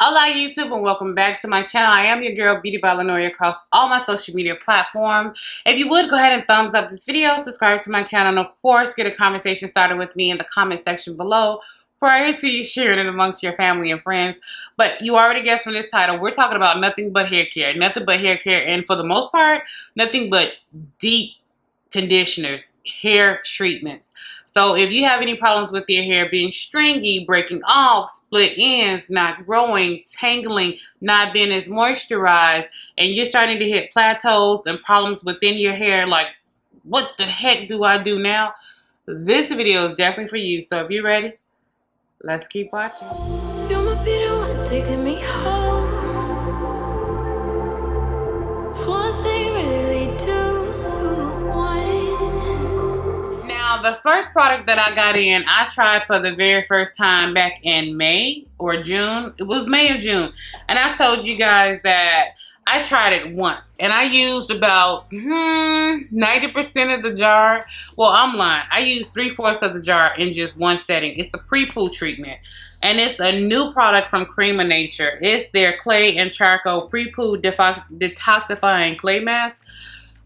Hola YouTube and welcome back to my channel. I am your girl BeautyByLinnoria across all my social media platforms. If you would, go ahead and thumbs up this video, subscribe to my channel, and of course get a conversation started with me in the comment section below prior to you sharing it amongst your family and friends. But you already guessed from this title, we're talking about nothing but hair care. Nothing but hair care, and for the most part, nothing but deep conditioners, hair treatments. So if you have any problems with your hair being stringy, breaking off, split ends, not growing, tangling, not being as moisturized, and you're starting to hit plateaus and problems within your hair, like what the heck do I do now? This video is definitely for you. So if you're ready, let's keep watching. You might be the one taking me home. One thing really do one. Now, the first product that I got in, I tried for the very first time back in May or June. It was May or June. And I told you guys that I tried it once. And I used about 90% of the jar. Well, I'm lying. I used 3/4 of the jar in just one setting. It's a pre-poo treatment. And it's a new product from CREME Nature. It's their clay and charcoal pre-poo detoxifying clay mask.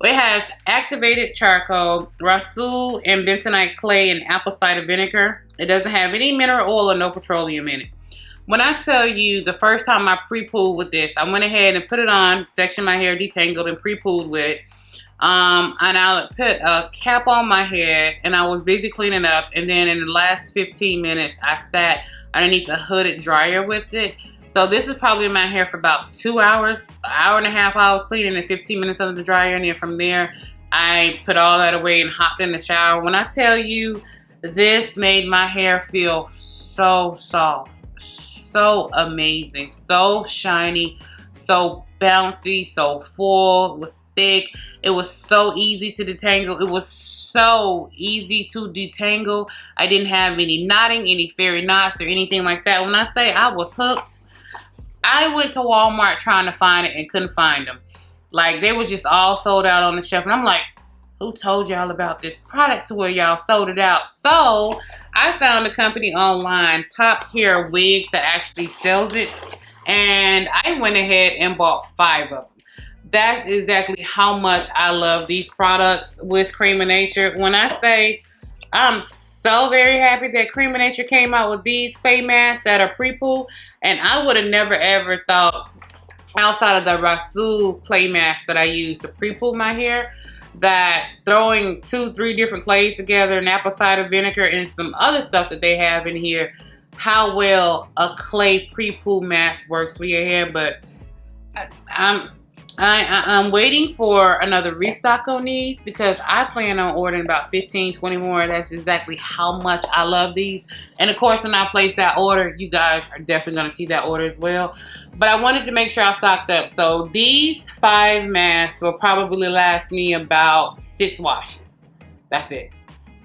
It has activated charcoal, rosol and bentonite clay, and apple cider vinegar. It doesn't have any mineral oil or no petroleum in it. When I tell you the first time I pre-pooed with this, I went ahead and put it on, sectioned my hair, detangled, and pre-pooed with it. And I put a cap on my head, and I was busy cleaning up. And then in the last 15 minutes, I sat underneath a hooded dryer with it. So this is probably in my hair for about 2 hours, an hour and a half hours cleaning, and 15 minutes under the dryer. And then from there, I put all that away and hopped in the shower. When I tell you, this made my hair feel so soft, so amazing, so shiny, so bouncy, so full. It was thick. It was so easy to detangle. It was so easy to detangle. I didn't have any knotting, any fairy knots or anything like that. When I say I was hooked, I went to Walmart trying to find it and couldn't find them. Like, they were just all sold out on the shelf. And I'm like, who told y'all about this product to where y'all sold it out? So I found a company online, Top Hair Wigs, that actually sells it. And I went ahead and bought 5 of them. That's exactly how much I love these products with CREME Nature. When I say I'm so very happy that CREME Nature came out with these clay masks that are pre-poo. And I would have never ever thought, outside of the rosol clay mask that I use to pre-poo my hair, that throwing 2-3 different clays together, and apple cider vinegar and some other stuff that they have in here, how well a clay pre-poo mask works for your hair. But I'm waiting for another restock on these, because I plan on ordering about 15-20 more. That's exactly how much I love these. And of course, when I place that order, you guys are definitely going to see that order as well. But I wanted to make sure I stocked up. So these 5 masks will probably last me about 6 washes. That's it.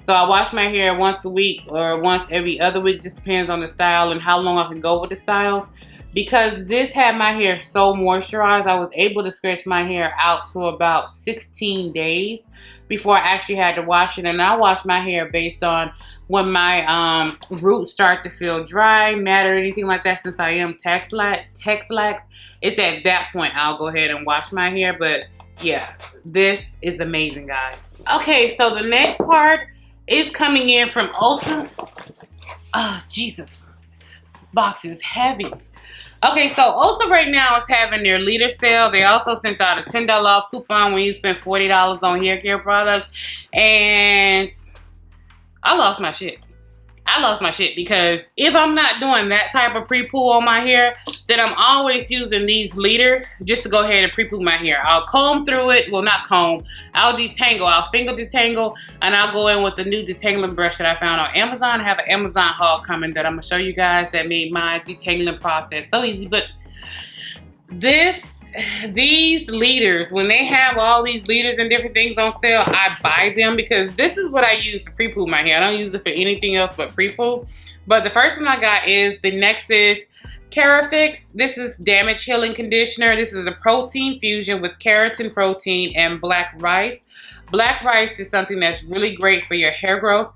So I wash my hair once a week or once every other week. Just depends on the style and how long I can go with the styles. Because this had my hair so moisturized, I was able to stretch my hair out to about 16 days before I actually had to wash it. And I wash my hair based on when my roots start to feel dry, matte, or anything like that. Since I am Tex-Lax, it's at that point I'll go ahead and wash my hair. But yeah, this is amazing, guys. Okay, so the next part is coming in from Ulta. Oh, Jesus. This box is heavy. Okay, so Ulta right now is having their leader sale. They also sent out a $10 off coupon when you spend $40 on hair care products. And I lost my shit. I lost my shit, because if I'm not doing that type of pre-poo on my hair, then I'm always using these leaders just to go ahead and pre-poo my hair. I'll comb through it. Well, not comb. I'll detangle. I'll finger detangle. And I'll go in with the new detangling brush that I found on Amazon. I have an Amazon haul coming that I'm going to show you guys that made my detangling process so easy. But these leaders, when they have all these leaders and different things on sale, I buy them, because this is what I use to pre-poo my hair. I don't use it for anything else but pre-poo. But the first one I got is the Nexxus Keraphix. This is damage healing conditioner. This is a protein fusion with keratin protein and black rice. Black rice is something that's really great for your hair growth.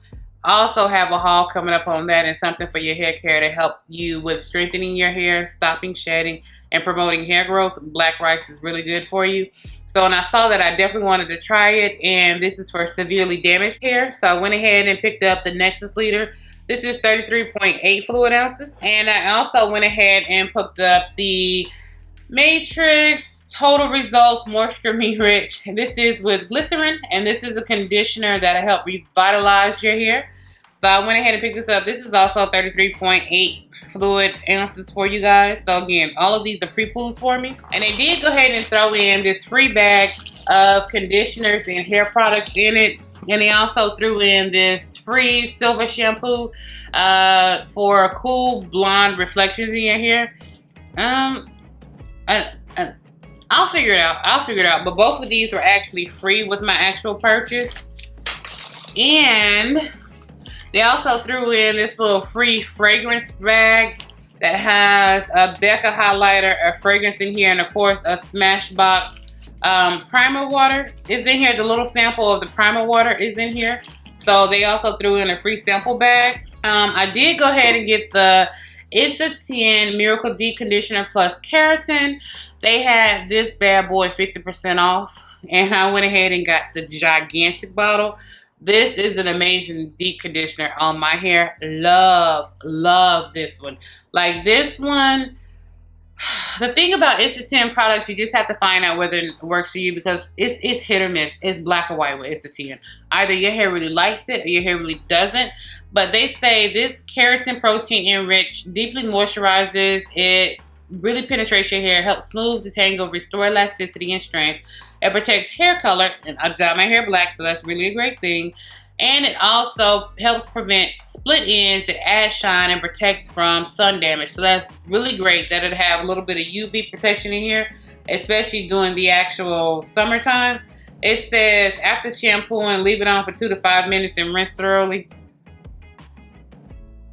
Also have a haul coming up on that and something for your hair care to help you with strengthening your hair, stopping shedding, and promoting hair growth. Black rice is really good for you. So when I saw that, I definitely wanted to try it, and this is for severely damaged hair. So I went ahead and picked up the Nexus Leader. This is 33.8 fluid ounces. And I also went ahead and picked up the Matrix Total Results Moisture Me Rich. This is with glycerin, and this is a conditioner that'll help revitalize your hair. So I went ahead and picked this up. This is also 33.8 fluid ounces for you guys. So again, all of these are pre-pools for me. And they did go ahead and throw in this free bag of conditioners and hair products in it. And they also threw in this free silver shampoo for cool blonde reflections in your hair. I'll figure it out. I'll figure it out. But both of these were actually free with my actual purchase. And they also threw in this little free fragrance bag that has a Becca highlighter, a fragrance in here, and of course a Smashbox primer water is in here. The little sample of the primer water is in here. So they also threw in a free sample bag. I did go ahead and get the It's a 10 Miracle Deep Conditioner plus Keratin. They had this bad boy 50% off, and I went ahead and got the gigantic bottle. This is an amazing deep conditioner on my hair. Love this one. Like this one, the thing about It's a 10 products, you just have to find out whether it works for you, because it's hit or miss. It's black or white with It's a 10. Either your hair really likes it or your hair really doesn't. But they say this keratin protein enriched deeply moisturizes. It really penetrates your hair, helps smooth, detangle, restore elasticity and strength. It protects hair color, and I dye my hair black, so that's really a great thing. And it also helps prevent split ends. It adds shine and protects from sun damage. So that's really great that it have a little bit of UV protection in here, especially during the actual summertime. It says after shampooing, leave it on for 2 to 5 minutes and rinse thoroughly.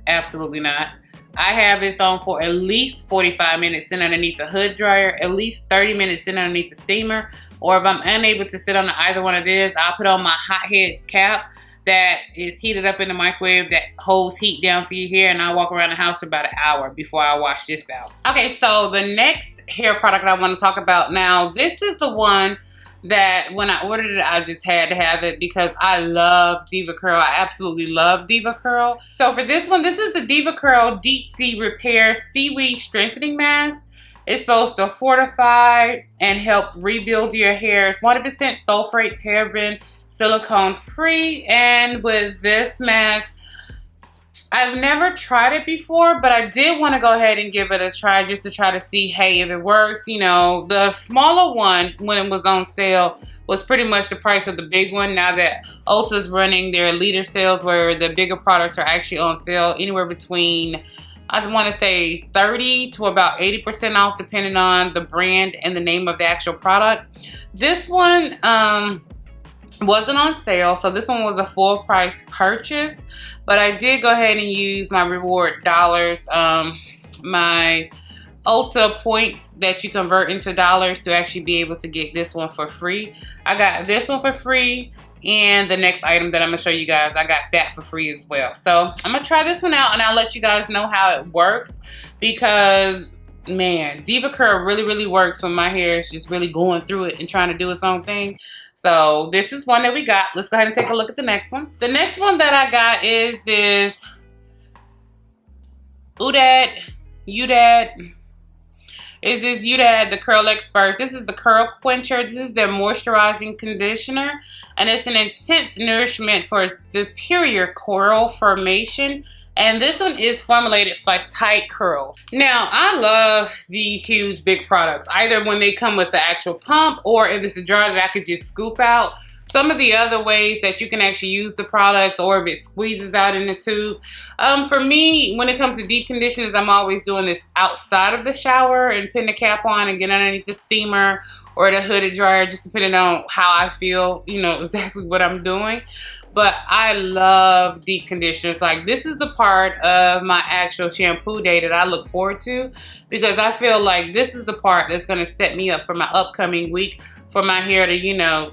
Absolutely not. I have this on for at least 45 minutes sitting underneath the hood dryer, at least 30 minutes sitting underneath the steamer, or if I'm unable to sit on either one of these, I'll put on my hot heads cap that is heated up in the microwave that holds heat down to your hair, and I walk around the house for about an hour before I wash this out. Okay, so the next hair product I want to talk about now, this is the one that when I ordered it, I just had to have it because I love DevaCurl. I absolutely love DevaCurl. So for this one, this is the DevaCurl Deep Sea Repair Seaweed Strengthening Mask. It's supposed to fortify and help rebuild your hair. It's 100% sulfate, paraben, silicone free. And with this mask, I've never tried it before, but I did want to go ahead and give it a try just to try to see, hey, if it works. You know, the smaller one, when it was on sale, was pretty much the price of the big one. Now that Ulta's running their leader sales where the bigger products are actually on sale anywhere between, I want to say 30 to about 80% off depending on the brand and the name of the actual product. This one wasn't on sale, so this one was a full price purchase. But I did go ahead and use my reward dollars, my Ulta points that you convert into dollars to actually be able to get this one for free. I got this one for free, and the next item that I'm going to show you guys, I got that for free as well. So I'm going to try this one out, and I'll let you guys know how it works, because man, DevaCurl really works when my hair is just really going through it and trying to do its own thing. So this is one that we got. Let's go ahead and take a look at the next one. The next one that I got is this Ouidad. Is this Ouidad, the Curl Experts. This is the Curl Quencher. This is their moisturizing conditioner, and it's an intense nourishment for superior curl formation. And this one is formulated for tight curls. Now, I love these huge, big products, either when they come with the actual pump or if it's a jar that I could just scoop out. Some of the other ways that you can actually use the products, or if it squeezes out in the tube. For me, when it comes to deep conditioners, I'm always doing this outside of the shower and putting the cap on and get underneath the steamer or the hooded dryer, just depending on how I feel, you know, exactly what I'm doing. But I love deep conditioners. Like, this is the part of my actual shampoo day that I look forward to, because I feel like this is the part that's going to set me up for my upcoming week for my hair to, you know,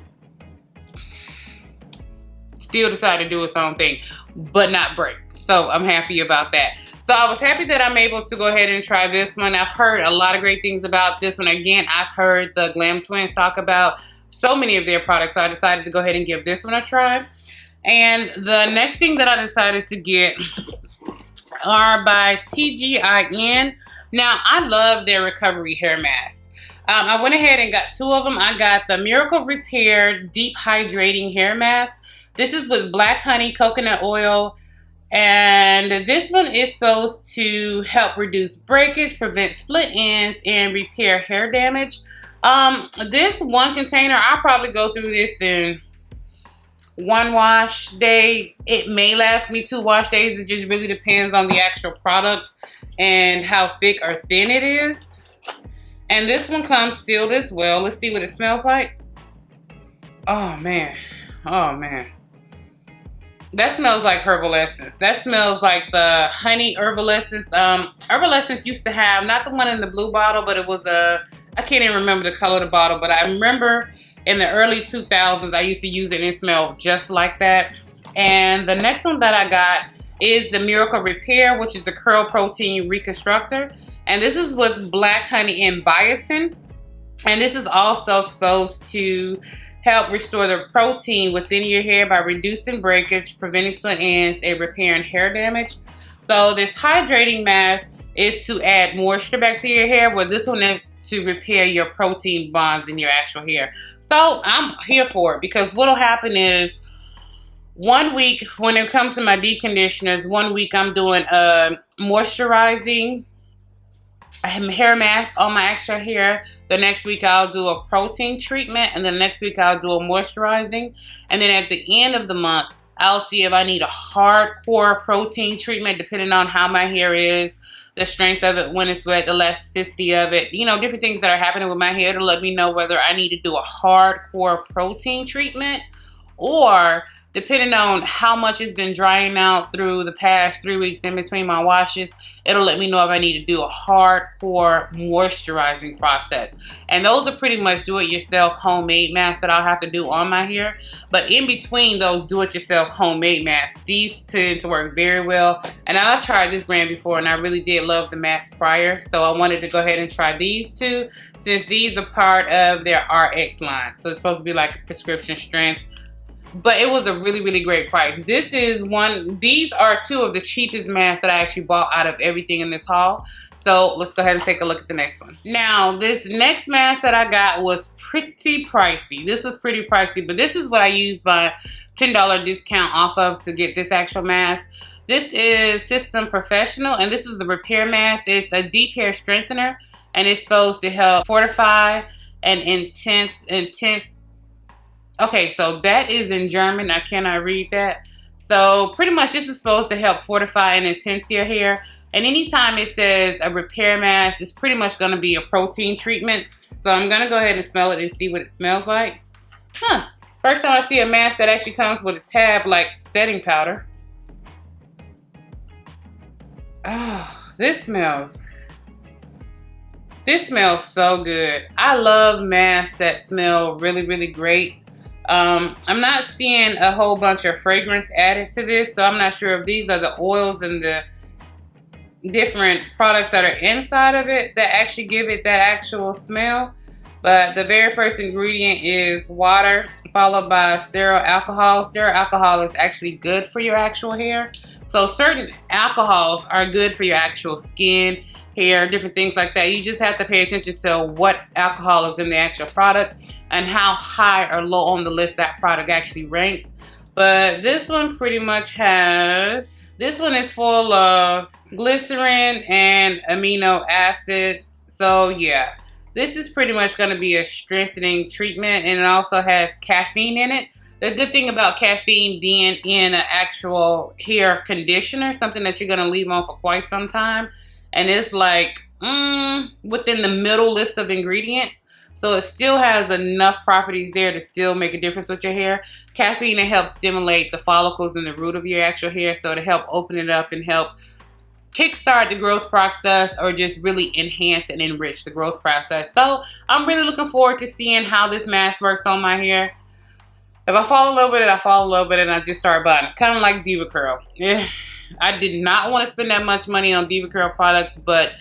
still decided to do its own thing, but not break. So I'm happy about that. So I was happy that I'm able to go ahead and try this one. I've heard a lot of great things about this one. Again, I've heard the Glam Twins talk about so many of their products, so I decided to go ahead and give this one a try. And the next thing that I decided to get are by tgin. Now, I love their recovery hair masks. I went ahead and got 2 of them. I got the Miracle Repair Deep Hydrating Hair Mask. This is with black honey, coconut oil, and this one is supposed to help reduce breakage, prevent split ends, and repair hair damage. This one container, I'll probably go through this in 1 wash day. It may last me 2 wash days. It just really depends on the actual product and how thick or thin it is. And this one comes sealed as well. Let's see what it smells like. Oh man, oh man. That smells like herbal essence. That smells like the honey herbal essence. Herbal essence used to have, not the one in the blue bottle, but it was I can't even remember the color of the bottle, but I remember in the early 2000s, I used to use it and it smelled just like that. And the next one that I got is the Miracle Repair, which is a curl protein reconstructor. And this is with black honey and biotin. And this is also supposed to help restore the protein within your hair by reducing breakage, preventing split ends, and repairing hair damage. So this hydrating mask is to add moisture back to your hair, where this one is to repair your protein bonds in your actual hair. So I'm here for it, because what'll happen is 1 week, when it comes to my deep conditioners, 1 week I'm doing a moisturizing hair mask on my actual hair. The next week I'll do a protein treatment, and then the next week I'll do a moisturizing. And then at the end of the month, I'll see if I need a hardcore protein treatment, depending on how my hair is, the strength of it when it's wet, the elasticity of it, you know, different things that are happening with my hair to let me know whether I need to do a hardcore protein treatment, or depending on how much it's been drying out through the past 3 weeks in between my washes, it'll let me know if I need to do a hardcore moisturizing process. And those are pretty much do-it-yourself homemade masks that I'll have to do on my hair. But in between those do-it-yourself homemade masks, these tend to work very well. And I've tried this brand before, and I really did love the mask prior. So I wanted to go ahead and try these 2, since these are part of their RX line. So it's supposed to be like prescription strength. But it was a really, really great price. This is these are 2 of the cheapest masks that I actually bought out of everything in this haul. So let's go ahead and take a look at the next one. Now, this next mask that I got was pretty pricey. This was pretty pricey, but this is what I used my $10 discount off of to get this actual mask. This is System Professional, and this is the repair mask. It's a deep hair strengthener, and it's supposed to help fortify an intense. Okay, so that is in German. I cannot read that. So pretty much this is supposed to help fortify and intense your hair. And anytime it says a repair mask, it's pretty much going to be a protein treatment. So I'm going to go ahead and smell it and see what it smells like. First time I see a mask that actually comes with a tab like setting powder. Oh, this smells so good. I love masks that smell really, really great. I'm not seeing a whole bunch of fragrance added to this, so I'm not sure if these are the oils and the different products that are inside of it that actually give it that actual smell. But the very first ingredient is water, followed by sterile alcohol. Sterile alcohol is actually good for your actual hair. So certain alcohols are good for your actual skin, hair, different things like that. You just have to pay attention to what alcohol is in the actual product and how high or low on the list that product actually ranks. But this one pretty much has, this one is full of glycerin and amino acids. So yeah, this is pretty much going to be a strengthening treatment, and it also has caffeine in it. The good thing about caffeine being in an actual hair conditioner, something that you're going to leave on for quite some time, and it's like within the middle list of ingredients. So it still has enough properties there to still make a difference with your hair. Caffeine, it helps stimulate the follicles in the root of your actual hair, so to help open it up and help kickstart the growth process, or just really enhance and enrich the growth process. So I'm really looking forward to seeing how this mask works on my hair. If I fall in love with it, I fall in love with it and I just start buying it. Kind of like DevaCurl. Yeah, I did not want to spend that much money on DevaCurl products, but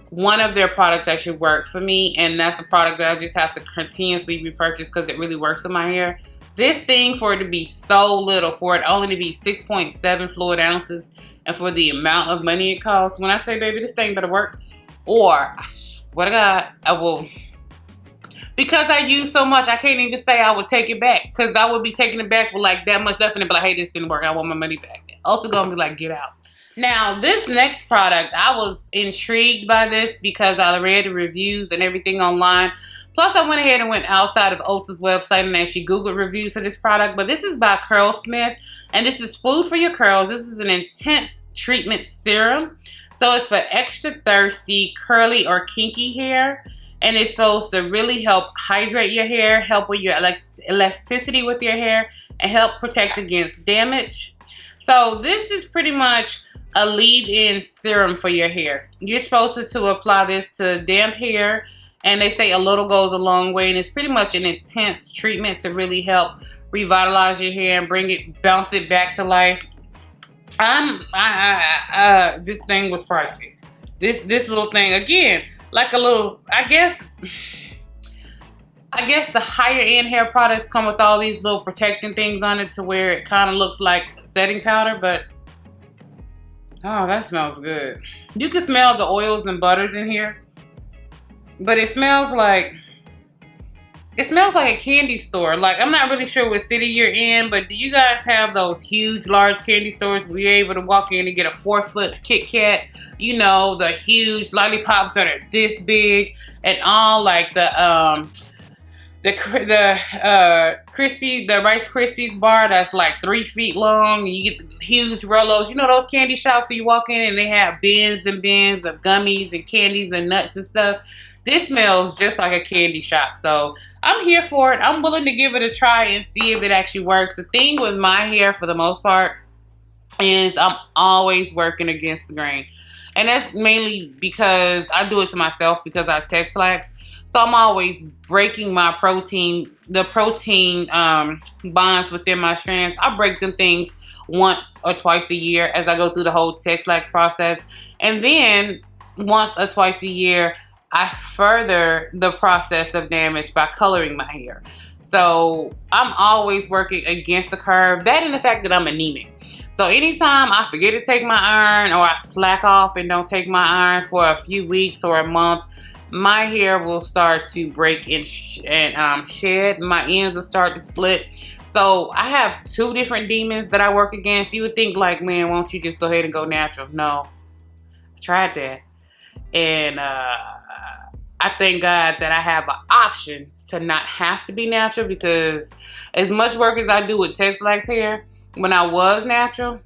one of their products actually worked for me, and that's a product that I just have to continuously repurchase because it really works on my hair. This thing, for it to be so little, for it only to be 6.7 fluid ounces, and for the amount of money it costs, when I say, baby, this thing better work, or I swear to God, I will. Because I use so much, I can't even say I would take it back. Because I would be taking it back with like that much left in it. Be like, hey, this didn't work. I want my money back. Ulta gonna be like, get out. Now, this next product, I was intrigued by this because I read the reviews and everything online. Plus, I went ahead and went outside of Ulta's website and actually Googled reviews for this product. But this is by Curlsmith. And this is Food for Your Curls. This is an intense treatment serum. So it's for extra thirsty, curly, or kinky hair. And it's supposed to really help hydrate your hair, help with your elasticity with your hair, and help protect against damage. So this is pretty much a leave-in serum for your hair. You're supposed to apply this to damp hair, and they say a little goes a long way, and it's pretty much an intense treatment to really help revitalize your hair and bring it, bounce it back to life. This thing was pricey. This little thing, again, like a little, I guess the higher end hair products come with all these little protecting things on it to where it kind of looks like setting powder, but oh, that smells good. You can smell the oils and butters in here, but it smells like a candy store. Like, I'm not really sure what city you're in, but do you guys have those huge, large candy stores where you're able to walk in and get a 4-foot Kit Kat? You know, the huge lollipops that are this big, and all like the Rice Krispies bar that's like 3 feet long, and you get the huge Rolos. You know those candy shops where you walk in and they have bins and bins of gummies and candies and nuts and stuff? This smells just like a candy shop. So I'm here for it. I'm willing to give it a try and see if it actually works. The thing with my hair, for the most part, is I'm always working against the grain. And that's mainly because I do it to myself because I text lax. So I'm always breaking my protein, the protein bonds within my strands. I break them things once or twice a year as I go through the whole text lax process. And then once or twice a year, I further the process of damage by coloring my hair. So I'm always working against the curve. That and the fact that I'm anemic. So anytime I forget to take my iron, or I slack off and don't take my iron for a few weeks or a month, my hair will start to break and shed. My ends will start to split. So I have 2 different demons that I work against. You would think like, man, won't you just go ahead and go natural? No, I tried that. And I thank God that I have an option to not have to be natural, because as much work as I do with text lax hair, when I was natural,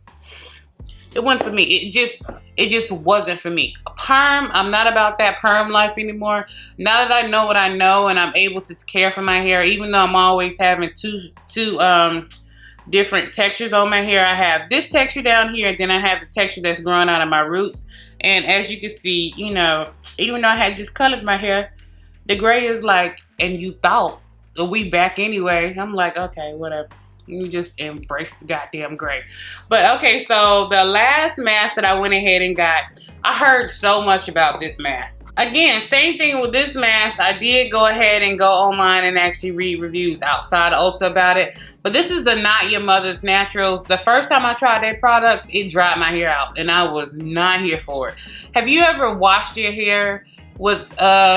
it wasn't for me. It just wasn't for me. Perm, I'm not about that perm life anymore. Now that I know what I know and I'm able to care for my hair, even though I'm always having two different textures on my hair. I have this texture down here, and then I have the texture that's growing out of my roots. And as you can see, you know, even though I had just colored my hair, the gray is like, and you thought, we back anyway. I'm like, okay, whatever. You just embrace the goddamn gray. But okay, so the last mask that I went ahead and got, I heard so much about this mask. Again, same thing with this mask. I did go ahead and go online and actually read reviews outside of Ulta about it. But this is the Not Your Mother's Naturals. The first time I tried their products, it dried my hair out, and I was not here for it. Have you ever washed your hair with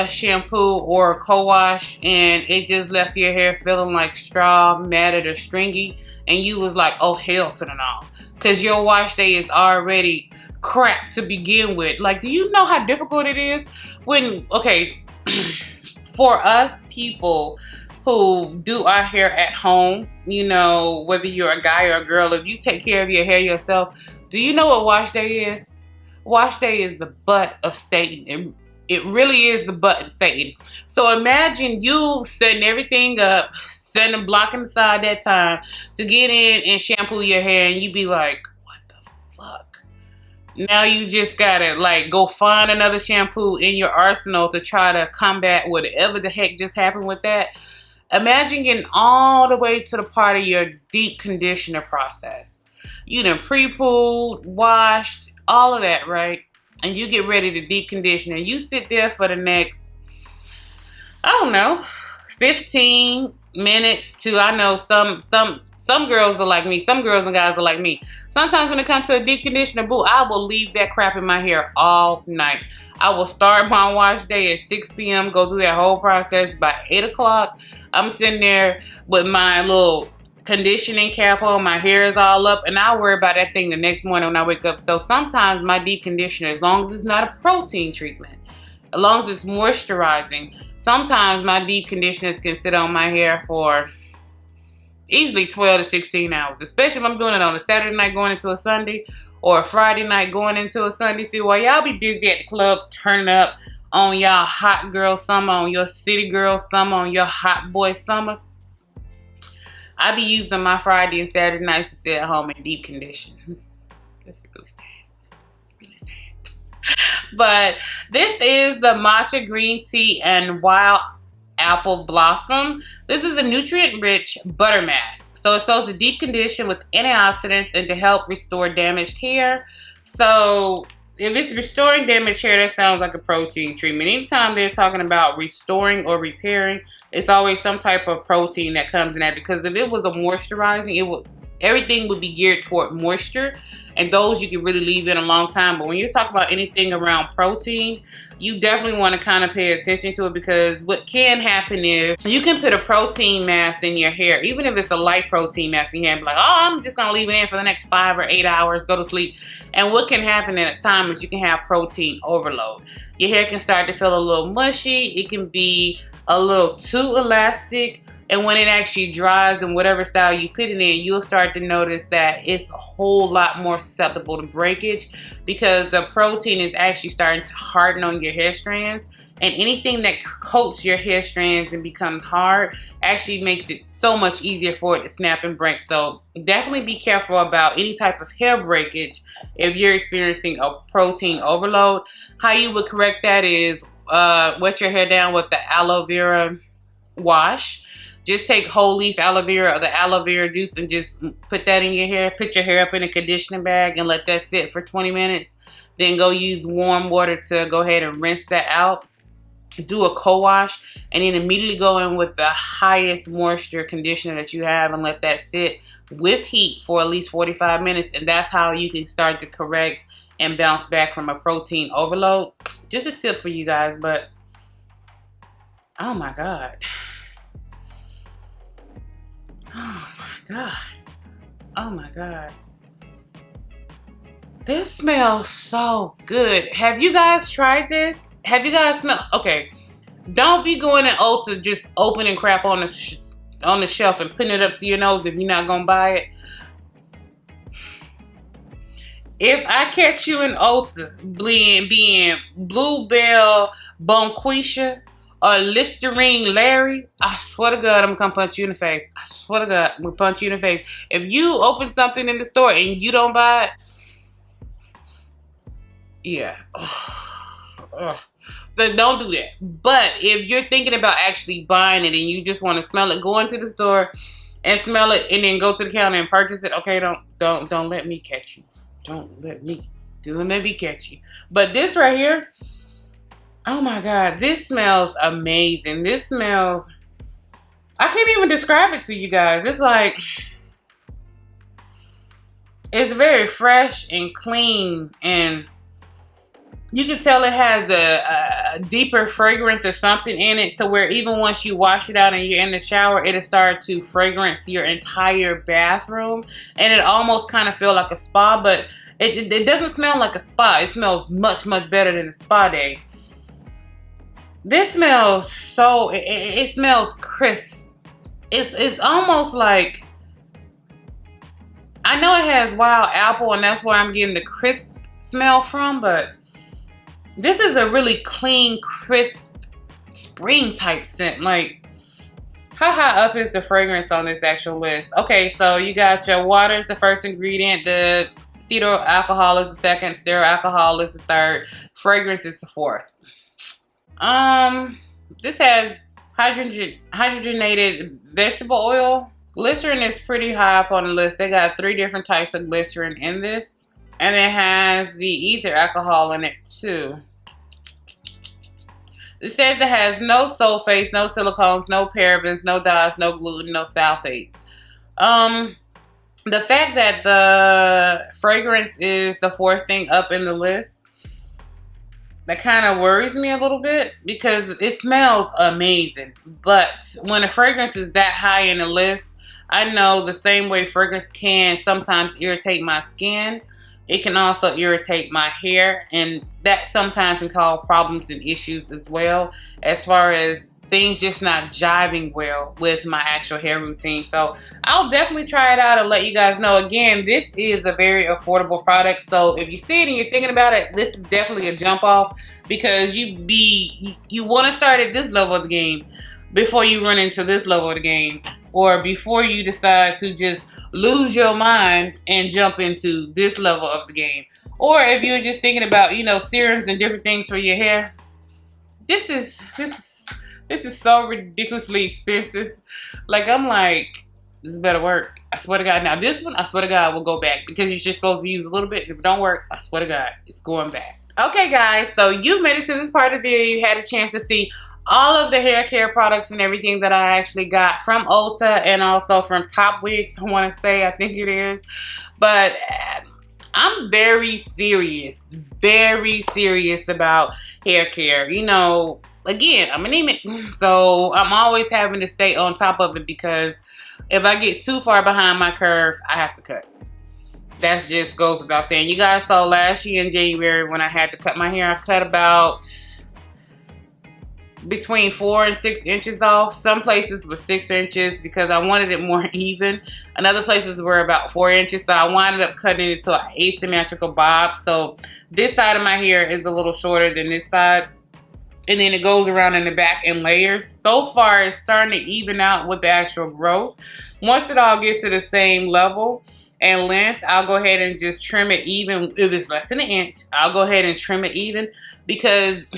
shampoo or co-wash and it just left your hair feeling like straw, matted, or stringy, and you was like, oh hell to the no, because your wash day is already crap to begin with? Like, do you know how difficult it is when, okay, for us people who do our hair at home, you know, whether you're a guy or a girl, if you take care of your hair yourself, do you know what wash day is? Wash day is the butt of Satan. It really is the butt of Satan. So imagine you setting everything up, setting a block inside that time to get in and shampoo your hair, and you be like, what the fuck? Now you just gotta like go find another shampoo in your arsenal to try to combat whatever the heck just happened with that. Imagine getting all the way to the part of your deep conditioner process. You done pre-pooled, washed, all of that, right? And you get ready to deep condition, and you sit there for the next, I don't know, 15 minutes to, I know some girls are like me, some girls and guys are like me. Sometimes when it comes to a deep conditioner, boo, I will leave that crap in my hair all night. I will start my wash day at 6 p.m., go through that whole process. By 8 o'clock, I'm sitting there with my little conditioning cap on, my hair is all up, and I'll worry about that thing the next morning when I wake up. So sometimes my deep conditioner, as long as it's not a protein treatment, as long as it's moisturizing, sometimes my deep conditioners can sit on my hair for easily 12 to 16 hours, especially if I'm doing it on a Saturday night going into a Sunday, or a Friday night going into a Sunday. See, while y'all be busy at the club turning up on y'all hot girl summer, on your city girl summer, on your hot boy summer, I be using my Friday and Saturday nights to sit at home and deep condition. That's really sad. It's really sad. But this is the Matcha Green Tea and Wild Apple Blossom. This is a nutrient-rich butter mask. So it's supposed to deep condition with antioxidants and to help restore damaged hair. So if it's restoring damaged hair, that sounds like a protein treatment. Anytime they're talking about restoring or repairing, it's always some type of protein that comes in that. Because if it was a moisturizing, everything would be geared toward moisture, and those you can really leave in a long time. But when you talk about anything around protein, you definitely want to kind of pay attention to it, because what can happen is you can put a protein mask in your hair, even if it's a light protein mask in your hair, and be like, oh, I'm just gonna leave it in for the next 5 or 8 hours, go to sleep. And what can happen at a time is you can have protein overload. Your hair can start to feel a little mushy, it can be a little too elastic, and when it actually dries in whatever style you put it in, you'll start to notice that it's a whole lot more susceptible to breakage, because the protein is actually starting to harden on your hair strands. And anything that coats your hair strands and becomes hard actually makes it so much easier for it to snap and break. So definitely be careful about any type of hair breakage if you're experiencing a protein overload. How you would correct that is wet your hair down with the aloe vera wash. Just take whole leaf aloe vera or the aloe vera juice and just put that in your hair. Put your hair up in a conditioning bag and let that sit for 20 minutes. Then go use warm water to go ahead and rinse that out. Do a co-wash, and then immediately go in with the highest moisture conditioner that you have and let that sit with heat for at least 45 minutes. And that's how you can start to correct and bounce back from a protein overload. Just a tip for you guys, but oh my God. Oh my God. Oh my God. This smells so good. Have you guys tried this? Have you guys smelled? Okay. Don't be going to Ulta just opening crap on the shelf and putting it up to your nose if you're not going to buy it. If I catch you in Ulta being Bluebell Bonquisha or Listerine Larry, I swear to God, I'm gonna come punch you in the face. I swear to God, I'm gonna punch you in the face. If you open something in the store and you don't buy it, yeah. So don't do that. But if you're thinking about actually buying it and you just want to smell it, go into the store and smell it and then go to the counter and purchase it. Okay, don't let me catch you. Don't let me catch you. But this right here, oh my God, this smells amazing. This smells, I can't even describe it to you guys. It's like, it's very fresh and clean, and you can tell it has a deeper fragrance or something in it, to where even once you wash it out and you're in the shower, it'll start to fragrance your entire bathroom. And it almost kind of feel like a spa, but it doesn't smell like a spa. It smells much, much better than a spa day. This smells so, it smells crisp. It's almost like, I know it has wild apple and that's where I'm getting the crisp smell from, but this is a really clean, crisp, spring type scent. Like, how high up is the fragrance on this actual list? Okay, so you got your water is the first ingredient, the cetyl alcohol is the second, stearyl alcohol is the third, fragrance is the fourth. This has hydrogenated vegetable oil. Glycerin is pretty high up on the list. They got 3 different types of glycerin in this. And it has the ether alcohol in it too. It says it has no sulfates, no silicones, no parabens, no dyes, no gluten, no phthalates. The fact that the fragrance is the 4th thing up in the list, that kind of worries me a little bit because it smells amazing. But when a fragrance is that high in the list, I know the same way fragrance can sometimes irritate my skin, it can also irritate my hair, and that sometimes can cause problems and issues as well, as far as things just not jiving well with my actual hair routine. So I'll definitely try it out and let you guys know. Again, this is a very affordable product, so if you see it and you're thinking about it, this is definitely a jump off, because you want to start at this level of the game before you run into this level of the game, or before you decide to just lose your mind and jump into this level of the game. Or if you're just thinking about, you know, serums and different things for your hair, this is so ridiculously expensive. Like, I'm like, this better work. I swear to God. Now this one, I swear to God, will go back, because you're just supposed to use a little bit. If it don't work, I swear to God, it's going back. Okay guys, so you've made it to this part of the video. You had a chance to see all of the hair care products and everything that I actually got from Ulta, and also from Top Wigs, I want to say, I think it is. But I'm very serious about hair care. You know, again, I'm anemic, so I'm always having to stay on top of it, because if I get too far behind my curve, I have to cut. That just goes without saying. You guys saw last year in January when I had to cut my hair, I cut about between 4 and 6 inches off. Some places were 6 inches because I wanted it more even, and other places were about 4 inches, so I wound up cutting it to an asymmetrical bob. So this side of my hair is a little shorter than this side, and then it goes around in the back in layers. So far it's starting to even out with the actual growth. Once it all gets to the same level and length, I'll go ahead and just trim it even. If it's less than an inch, I'll go ahead and trim it even, because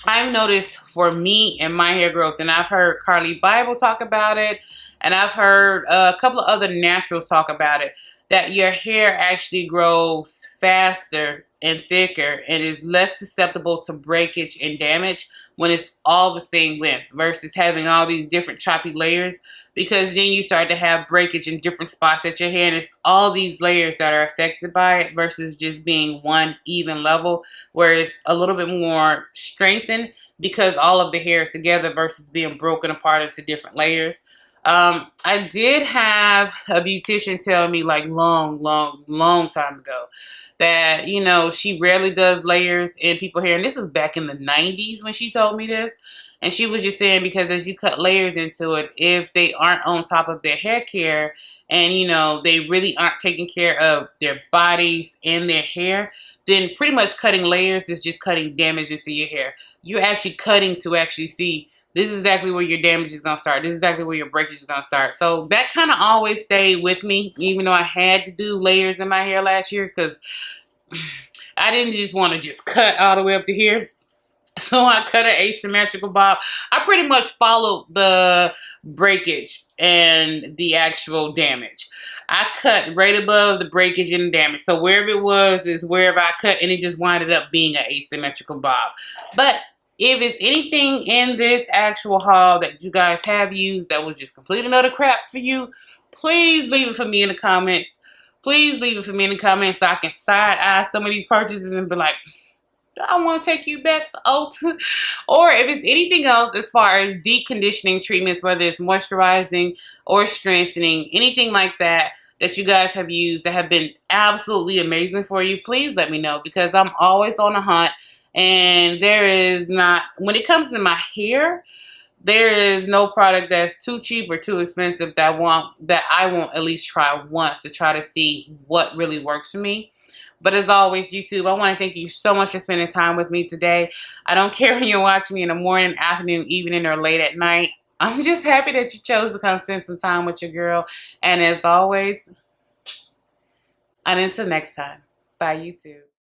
I've noticed for me and my hair growth, and I've heard Carly Bible talk about it, and I've heard a couple of other naturals talk about it, that your hair actually grows faster and thicker and is less susceptible to breakage and damage when it's all the same length, versus having all these different choppy layers, because then you start to have breakage in different spots at your hair, and it's all these layers that are affected by it, versus just being one even level where it's a little bit more strengthened because all of the hair is together, versus being broken apart into different layers. I did have a beautician tell me, like, long time ago, that, you know, she rarely does layers in people's hair. And this is back in the 90s when she told me this. And she was just saying, because as you cut layers into it, if they aren't on top of their hair care, and, you know, they really aren't taking care of their bodies and their hair, then pretty much cutting layers is just cutting damage into your hair. You're actually cutting to actually see, this is exactly where your damage is going to start. This is exactly where your breakage is going to start. So that kind of always stayed with me, even though I had to do layers in my hair last year, because I didn't just want to just cut all the way up to here. So I cut an asymmetrical bob. I pretty much followed the breakage and the actual damage. I cut right above the breakage and the damage. So wherever it was is wherever I cut, and it just winded up being an asymmetrical bob. But if it's anything in this actual haul that you guys have used that was just complete another crap for you, please leave it for me in the comments. Please leave it for me in the comments so I can side-eye some of these purchases and be like, I want to take you back to Ulta. Or if it's anything else as far as deep conditioning treatments, whether it's moisturizing or strengthening, anything like that, that you guys have used that have been absolutely amazing for you, please let me know, because I'm always on the hunt. And there is not, when it comes to my hair, there is no product that's too cheap or too expensive that I won't at least try once to try to see what really works for me. But as always, YouTube, I want to thank you so much for spending time with me today. I don't care when you're watching me in the morning, afternoon, evening, or late at night. I'm just happy that you chose to come spend some time with your girl. And as always, and until next time, bye YouTube.